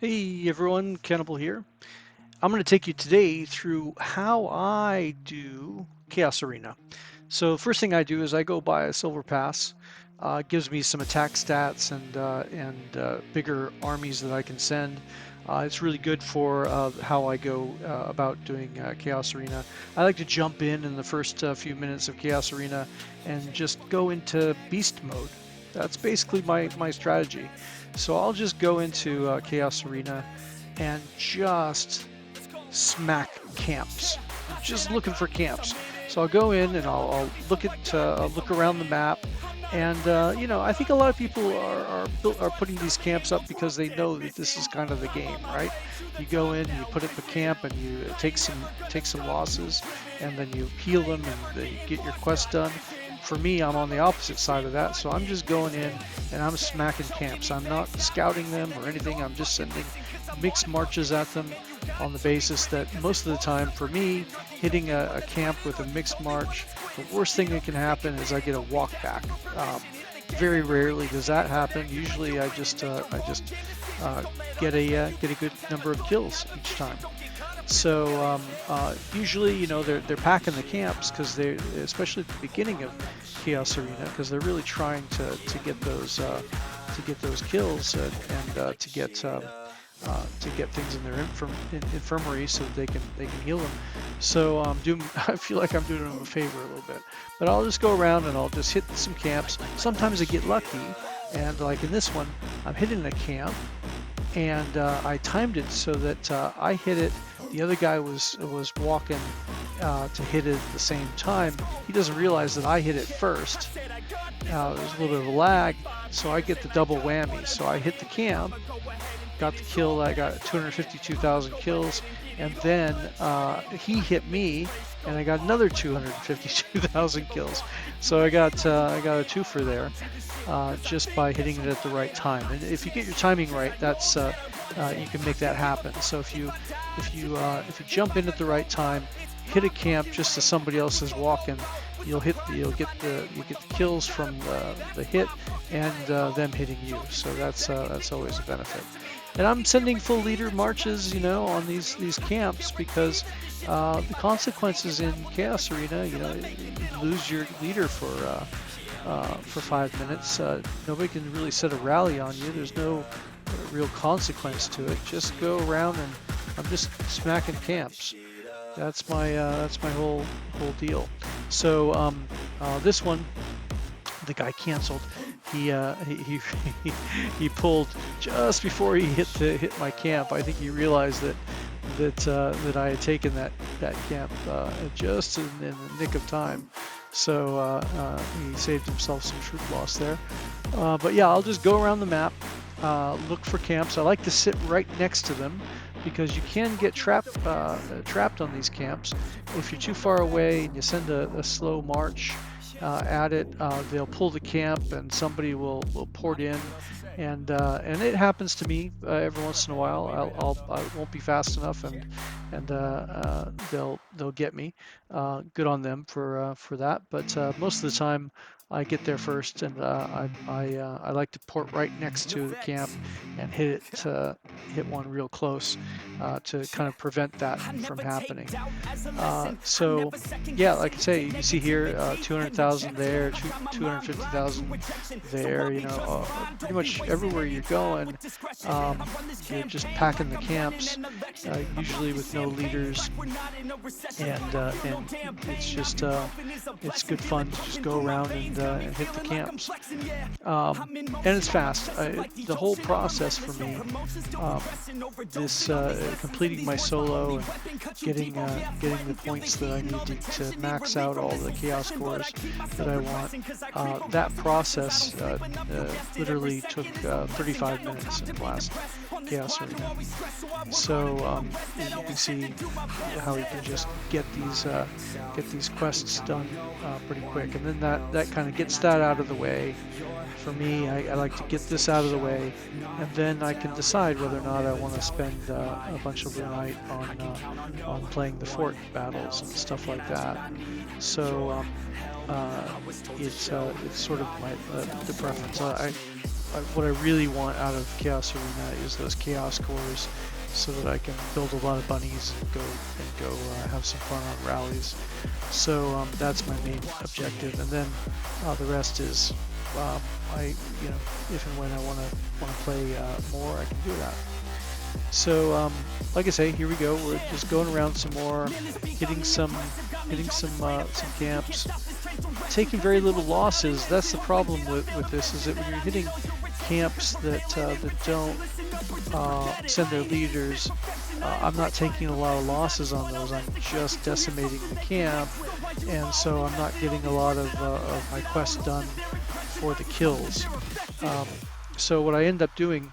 Hey everyone, Cannibal here. I'm going to take you today through how I do Chaos Arena. So first thing I do is I go buy a silver pass. It gives me some attack stats and bigger armies that I can send. It's really good for how I go about doing Chaos Arena. I like to jump in the first few minutes of Chaos Arena and just go into beast mode. That's basically my strategy. So I'll just go into Chaos Arena and just smack camps. Just looking for camps. So I'll go in and I'll look around the map, and I think a lot of people are putting these camps up because they know that this is kind of the game, right? You go in, you put up a camp, and you take some losses, and then you heal them and you get your quest done. For me, I'm on the opposite side of that, so I'm just going in and I'm smacking camps. I'm not scouting them or anything. I'm just sending mixed marches at them on the basis that most of the time, for me, hitting a camp with a mixed march, the worst thing that can happen is I get a walk back. Very rarely does that happen. Usually, I just get a good number of kills each time. So usually, they're packing the camps because they, especially at the beginning of Chaos Arena, because they're really trying to get those kills and to get things in their infirmary so that they can heal them. So I feel like I'm doing them a favor a little bit. But I'll just go around and I'll just hit some camps. Sometimes I get lucky, and like in this one, I'm hitting a camp, and I timed it so that I hit it. The other guy was walking to hit it at the same time. He doesn't realize that I hit it first. There's a little bit of a lag, so I get the double whammy. So I hit the camp, got the kill. I got 252,000 kills, and then he hit me, and I got another 252,000 kills. So I got a twofer there, just by hitting it at the right time. And if you get your timing right, that's you can make that happen. So if you jump in at the right time, hit a camp just as somebody else is walking, you'll get the kills from the hit and them hitting you. So that's always a benefit. And I'm sending full leader marches, on these camps because the consequences in Chaos Arena, you lose your leader for 5 minutes. Nobody can really set a rally on you. There's no real consequence to it. Just go around and I'm just smacking camps. That's my whole deal. So this one, the guy canceled. He pulled just before he hit my camp. I think he realized that I had taken that camp just in the nick of time. So he saved himself some troop loss there. But yeah, I'll just go around the map, look for camps. I like to sit right next to them because you can get trapped on these camps. If you're too far away and you send a slow march at it, they'll pull the camp and somebody will port in, and it happens to me every once in a while. I won't be fast enough, and they'll get me. Good on them for that. But most of the time, I get there first, and I like to port right next to the camp and hit one real close to kind of prevent that from happening. So yeah, like I say, you can see here 200,000 there, 250,000 there. Pretty much everywhere you're going, you're just packing the camps, usually with no leaders, and it's just it's good fun to just go around and hit the camps. And it's fast. The whole process for me, this completing my solo and getting the points that I need to max out all the chaos cores that I want, that process literally took 35 minutes in the last Chaos Arena. So you can see how you can just get these quests done pretty quick, and then that kind of gets that out of the way. For me, I like to get this out of the way, and then I can decide whether or not I want to spend a bunch of the night on playing the fort battles and stuff like that. So it's sort of the preference. what I really want out of Chaos Arena is those Chaos cores, so that I can build a lot of bunnies and go have some fun on rallies. So that's my main objective, and then the rest is if and when I want to play more, I can do that. So like I say, here we go. We're just going around some more, hitting some camps, taking very little losses. That's the problem with this, is that when you're hitting camps that don't send their leaders, I'm not taking a lot of losses on those. I'm just decimating the camp, and so I'm not getting a lot of my quest done for the kills. So what I end up doing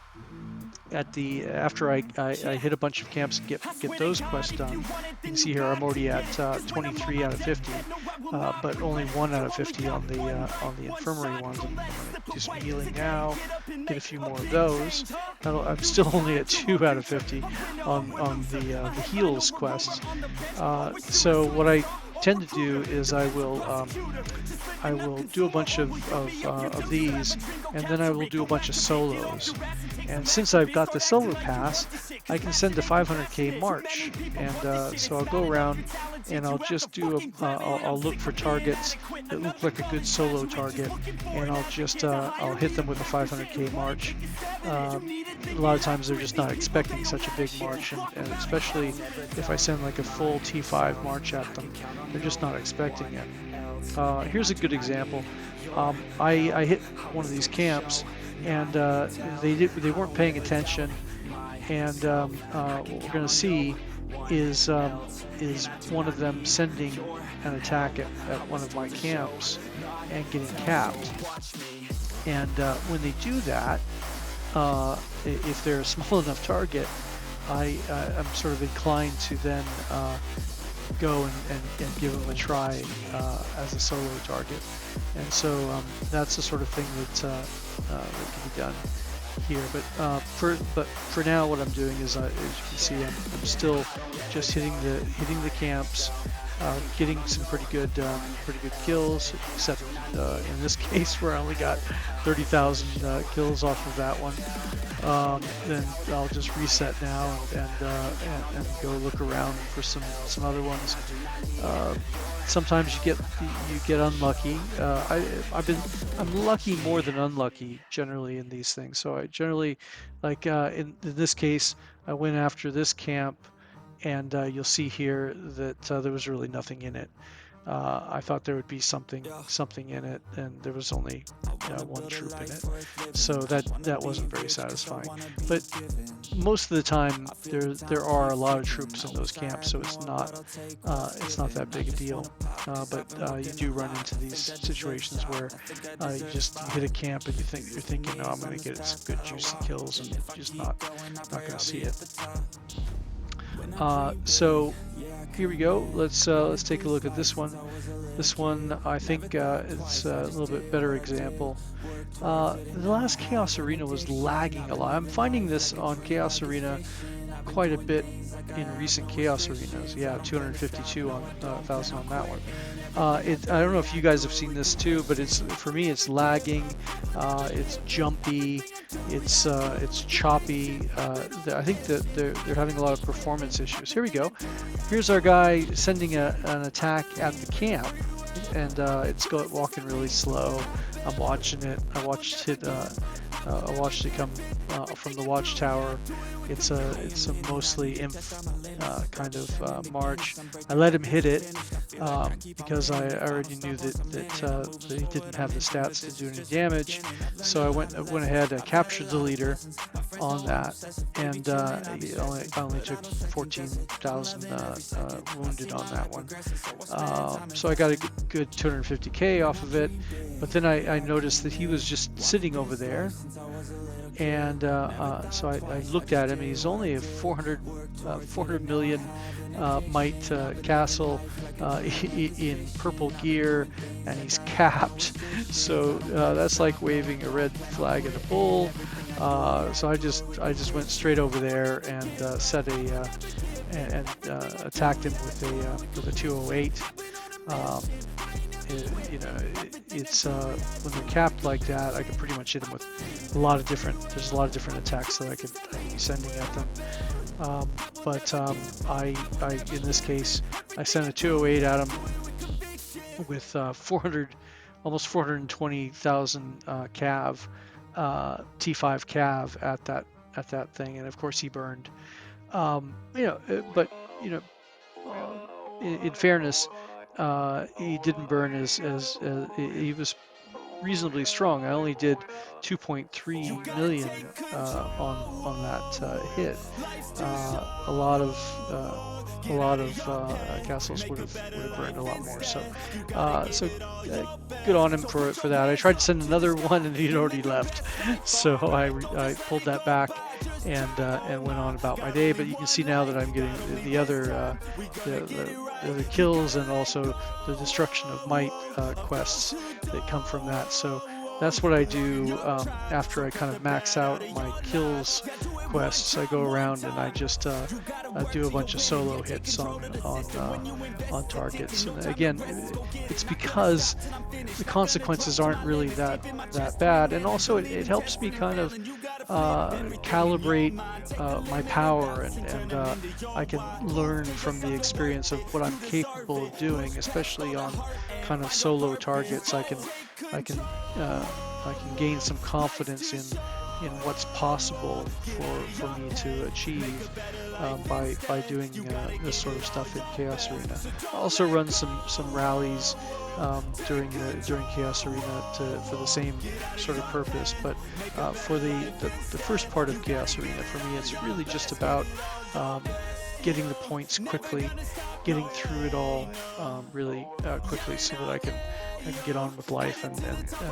after I hit a bunch of camps and get those quests done, you can see here I'm already at 23 out of 50, but only 1 out of 50 on the infirmary ones. I'm going to do some healing now, get a few more of those. I'm still only at 2 out of 50 on the heals quests. So what I tend to do is I will do a bunch of these, and then I will do a bunch of solos. And since I've got the silver pass, I can send a 500k march, and so I'll go around and I'll just do I'll look for targets that look like a good solo target, and I'll hit them with a 500k march. A lot of times they're just not expecting such a big march, and especially if I send like a full T5 march at them, they're just not expecting it. Here's a good example. I hit one of these camps, and they weren't paying attention, and what we're going to see is one of them sending an attack at one of my camps and getting capped. And when they do that, if they're a small enough target, I'm sort of inclined to then go and give them a try as a solo target. And so that's the sort of thing that can be done here. But for now, what I'm doing is, as you can see, I'm still just hitting the camps, getting some pretty good kills, except in this case where I only got 30,000 kills off of that one. Then I'll just reset now and go look around for some other ones. Sometimes you get unlucky. I'm lucky more than unlucky generally in these things. So I generally, like in this case, I went after this camp, and you'll see here that there was really nothing in it. I thought there would be something in it, and there was only one troop in it, so that wasn't very satisfying. But most of the time there are a lot of troops in those camps, so it's not that big a deal. But you do run into these situations where you just hit a camp and you're thinking, no, I'm going to get some good juicy kills, and you're just not going to see it. So here we go. Let's take a look at this one. This one, I think it's a little bit better example. The last Chaos Arena was lagging a lot. I'm finding this on Chaos Arena quite a bit in recent Chaos Arenas. Yeah, 252 on 1,000 on that one. I don't know if you guys have seen this too, but for me it's lagging, it's jumpy, it's choppy. I think that they're having a lot of performance issues. Here we go. Here's our guy sending an attack at the camp, and it's walking really slow. I'm watching it. I watched it come from the watchtower. It's a mostly imp kind of march. I let him hit it because I already knew that he didn't have the stats to do any damage. So I went ahead and captured the leader on that, and I only took 14,000 wounded on that one. So I got a good 250k off of it. But then I noticed that he was just sitting over there, and so I looked at him. He's only a 400 million might castle in purple gear, and he's capped. So that's like waving a red flag at a bull. So I just went straight over there and attacked him with a 208. it's when they're capped like that, I can pretty much hit them with a lot of different. There's a lot of different attacks that I could be sending at them. I in this case, I sent a 208 at them with 400, almost 420,000 cav, T5 cav at that thing, and of course he burned. But in fairness, he didn't burn as he was reasonably strong. I only did 2.3 million on that hit. A lot of castles would have burned a lot more. So good on him for that. I tried to send another one and he'd already left, so I pulled that back and went on about my day. But you can see now that I'm getting the other kills and also the destruction of might quests that come from that. So that's what I do after I kind of max out my kills quests. I go around and I just do a bunch of solo hits on targets. And again, it's because the consequences aren't really that bad, and also it helps me kind of calibrate my power, and I can learn from the experience of what I'm capable of doing, especially on kind of solo targets. I can gain some confidence in what's possible for me to achieve by doing this sort of stuff in Chaos Arena. I also run some rallies during Chaos Arena for the same sort of purpose. But for the first part of Chaos Arena, for me, it's really just about getting the points quickly, getting through it all really quickly, so that I can get on with life and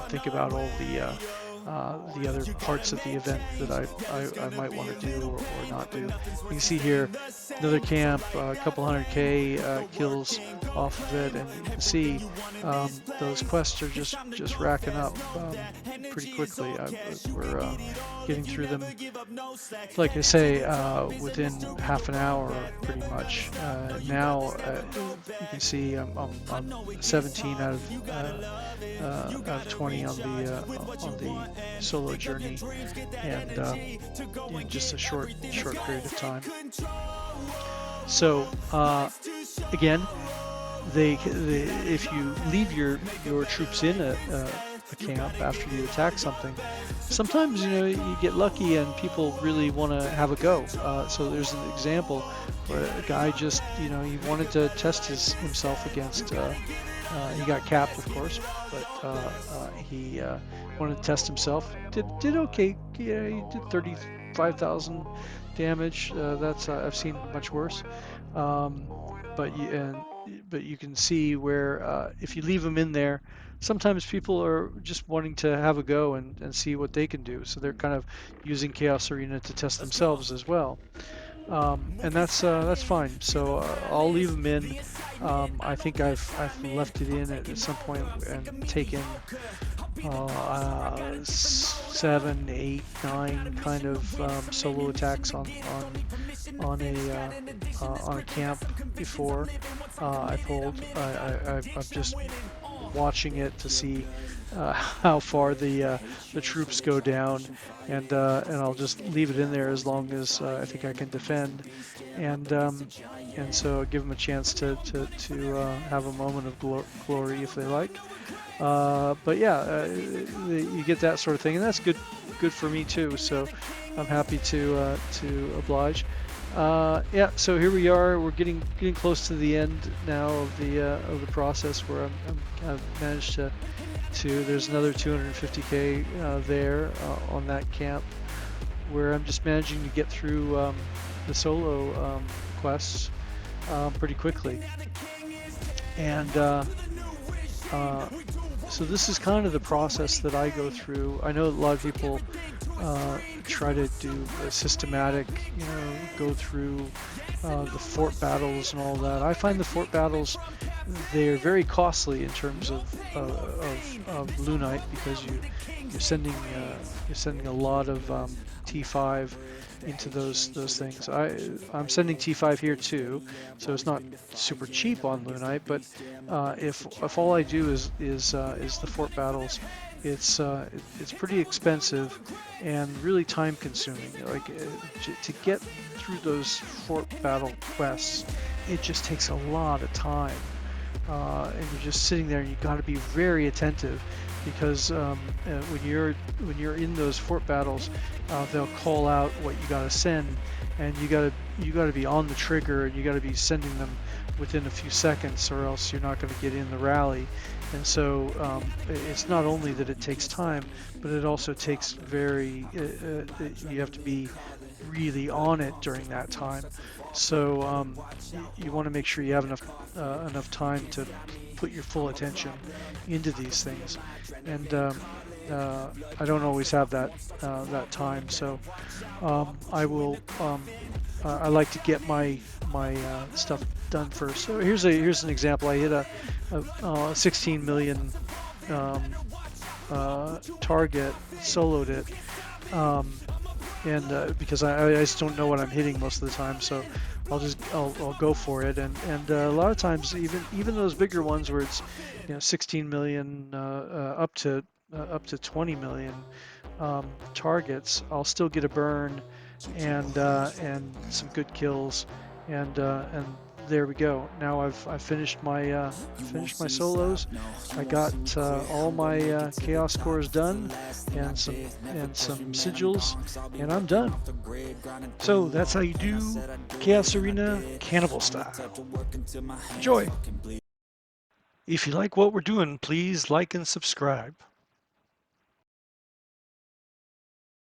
think about all the other parts of the event that I might want to do or not do. You can see here another camp, a couple 100k kills off of it, and you can see those quests are just racking up pretty quickly. We're getting through them, like I say, within half an hour pretty much. Now you can see I'm 17 out of 20 on the solo journey, and in just a short period of time. So again, if you leave your troops in a camp after you attack something, sometimes you get lucky and people really want to have a go. So there's an example where a guy just he wanted to test himself against. He got capped, of course, but he wanted to test himself. Did okay. Yeah, he did 35,000 damage. That's I've seen much worse. But you can see where if you leave him in there, sometimes people are just wanting to have a go and see what they can do. So they're kind of using Chaos Arena to test themselves as well. And that's fine. So I'll leave them in. I think I've left it in at some point and taken 7, 8, 9 kind of solo attacks on a camp before I pulled. I'm just watching it to see how far the troops go down, and I'll just leave it in there as long as I think I can defend, and so give them a chance to have a moment of glory if they like. But yeah, you get that sort of thing, and that's good for me too. So I'm happy to oblige. Yeah, so here we are. We're getting close to the end now of the process, where I've managed to there's another 250k there on that camp, where I'm just managing to get through the solo quests pretty quickly, and so this is kind of the process that I go through. I know a lot of people try to do a systematic, go through the fort battles and all that. I find the fort battles, they're very costly in terms of lunite, because you're sending a lot of T5 into those things. I'm sending T5 here too, so it's not super cheap on Lunite. But if all I do is the fort battles, it's pretty expensive and really time consuming. Like to get through those fort battle quests, it just takes a lot of time. And you're just sitting there, and you got to be very attentive, because when you're in those fort battles, they'll call out what you got to send, and you got to be on the trigger, and you got to be sending them within a few seconds, or else you're not going to get in the rally. And so it's not only that it takes time, but it also takes you have to be really on it during that time. So you want to make sure you have enough time to put your full attention into these things, and I don't always have that time. So I will. I like to get my stuff done first. So here's an example. I hit a 16 million target, soloed it. And because I just don't know what I'm hitting most of the time, so I'll go for it. And a lot of times, even those bigger ones where it's 16 million up to 20 million targets, I'll still get a burn and some good kills, and there we go. Now I've finished my solos. I got all my chaos cores done, and some sigils, and I'm done. So that's how you do Chaos Arena Cannibal style. Enjoy. If you like what we're doing, please like and subscribe.